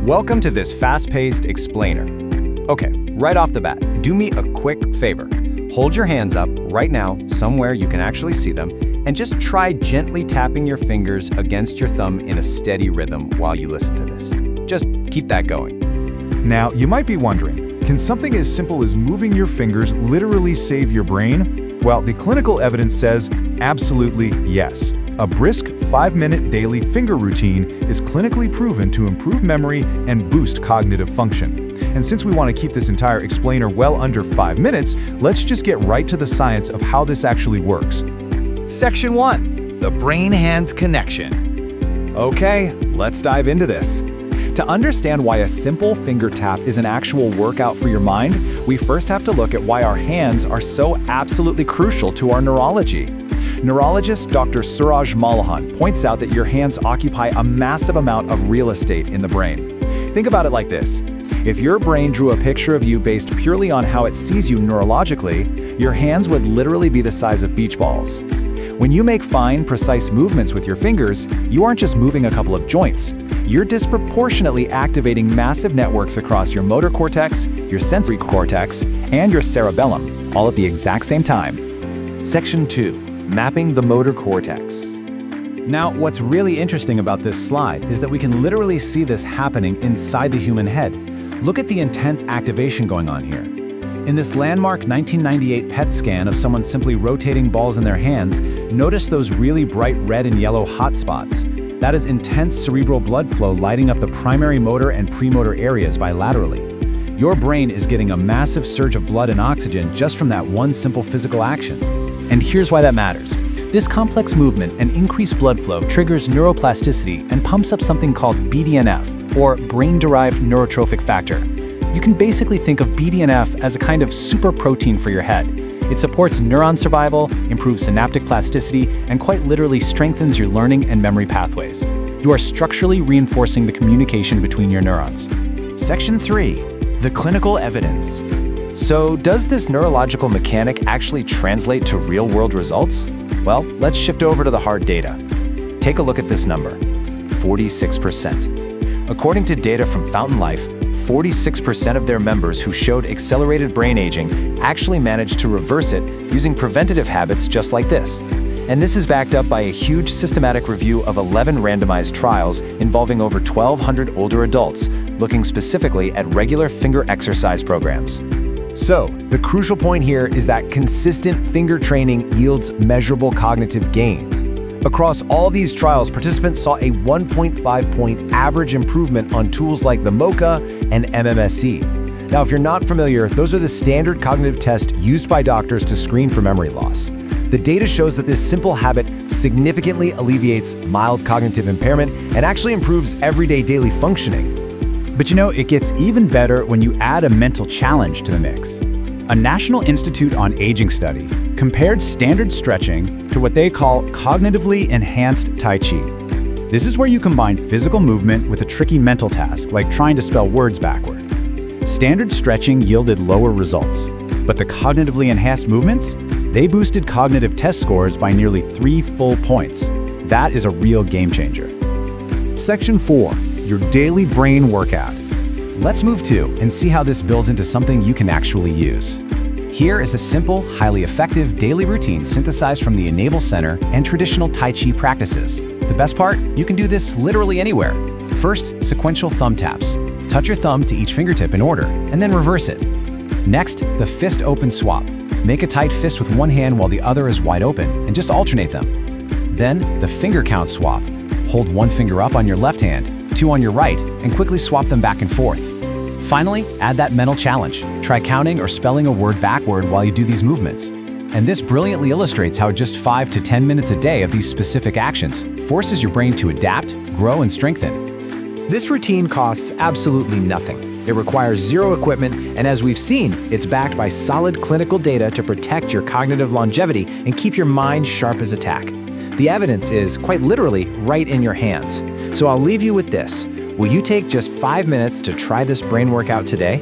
Welcome to this fast-paced explainer. Okay, right off the bat, do me a quick favor. Hold your hands up right now, somewhere you can actually see them, and just try gently tapping your fingers against your thumb in a steady rhythm while you listen to this. Just keep that going. Now, you might be wondering, can something as simple as moving your fingers literally save your brain? Well, the clinical evidence says absolutely yes. A brisk 5-minute daily finger routine is clinically proven to improve memory and boost cognitive function. And since we want to keep this entire explainer well under 5 minutes, let's just get right to the science of how this actually works. Section 1. The brain-hands connection. Okay, let's dive into this. To understand why a simple finger tap is an actual workout for your mind, we first have to look at why our hands are so absolutely crucial to our neurology. Neurologist Dr. Suraj Malahan points out that your hands occupy a massive amount of real estate in the brain. Think about it like this. If your brain drew a picture of you based purely on how it sees you neurologically, your hands would literally be the size of beach balls. When you make fine, precise movements with your fingers, you aren't just moving a couple of joints. You're disproportionately activating massive networks across your motor cortex, your sensory cortex, and your cerebellum, all at the exact same time. Section 2. Mapping the motor cortex. Now, what's really interesting about this slide is that we can literally see this happening inside the human head. Look at the intense activation going on here. In this landmark 1998 PET scan of someone simply rotating balls in their hands, notice those really bright red and yellow hot spots. That is intense cerebral blood flow lighting up the primary motor and premotor areas bilaterally. Your brain is getting a massive surge of blood and oxygen just from that one simple physical action. And here's why that matters. This complex movement and increased blood flow triggers neuroplasticity and pumps up something called BDNF, or brain-derived neurotrophic factor. You can basically think of BDNF as a kind of super protein for your head. It supports neuron survival, improves synaptic plasticity, and quite literally strengthens your learning and memory pathways. You are structurally reinforcing the communication between your neurons. Section 3. The clinical evidence. So, does this neurological mechanic actually translate to real-world results? Well, let's shift over to the hard data. Take a look at this number, 46%. According to data from Fountain Life, 46% of their members who showed accelerated brain aging actually managed to reverse it using preventative habits just like this. And this is backed up by a huge systematic review of 11 randomized trials involving over 1,200 older adults, looking specifically at regular finger exercise programs. So, the crucial point here is that consistent finger training yields measurable cognitive gains. Across all these trials, participants saw a 1.5-point average improvement on tools like the MoCA and MMSE. Now, if you're not familiar, those are the standard cognitive tests used by doctors to screen for memory loss. The data shows that this simple habit significantly alleviates mild cognitive impairment and actually improves everyday daily functioning. But you know, it gets even better when you add a mental challenge to the mix. A National Institute on Aging study compared standard stretching to what they call cognitively enhanced Tai Chi. This is where you combine physical movement with a tricky mental task, like trying to spell words backward. Standard stretching yielded lower results, but the cognitively enhanced movements, they boosted cognitive test scores by nearly 3 full points. That is a real game changer. Section 4. Your daily brain workout. Let's move to and see how this builds into something you can actually use. Here is a simple, highly effective daily routine synthesized from the Enable Center and traditional Tai Chi practices. The best part? You can do this literally anywhere. First, sequential thumb taps. Touch your thumb to each fingertip in order, and then reverse it. Next, the fist open swap. Make a tight fist with one hand while the other is wide open, and just alternate them. Then, the finger count swap. Hold one finger up on your left hand, 2 on your right, and quickly swap them back and forth. Finally, add that mental challenge. Try counting or spelling a word backward while you do these movements. And this brilliantly illustrates how just 5 to 10 minutes a day of these specific actions forces your brain to adapt, grow, and strengthen. This routine costs absolutely nothing. It requires zero equipment, and as we've seen, it's backed by solid clinical data to protect your cognitive longevity and keep your mind sharp as a tack. The evidence is, quite literally, right in your hands. So I'll leave you with this. Will you take just 5 minutes to try this brain workout today?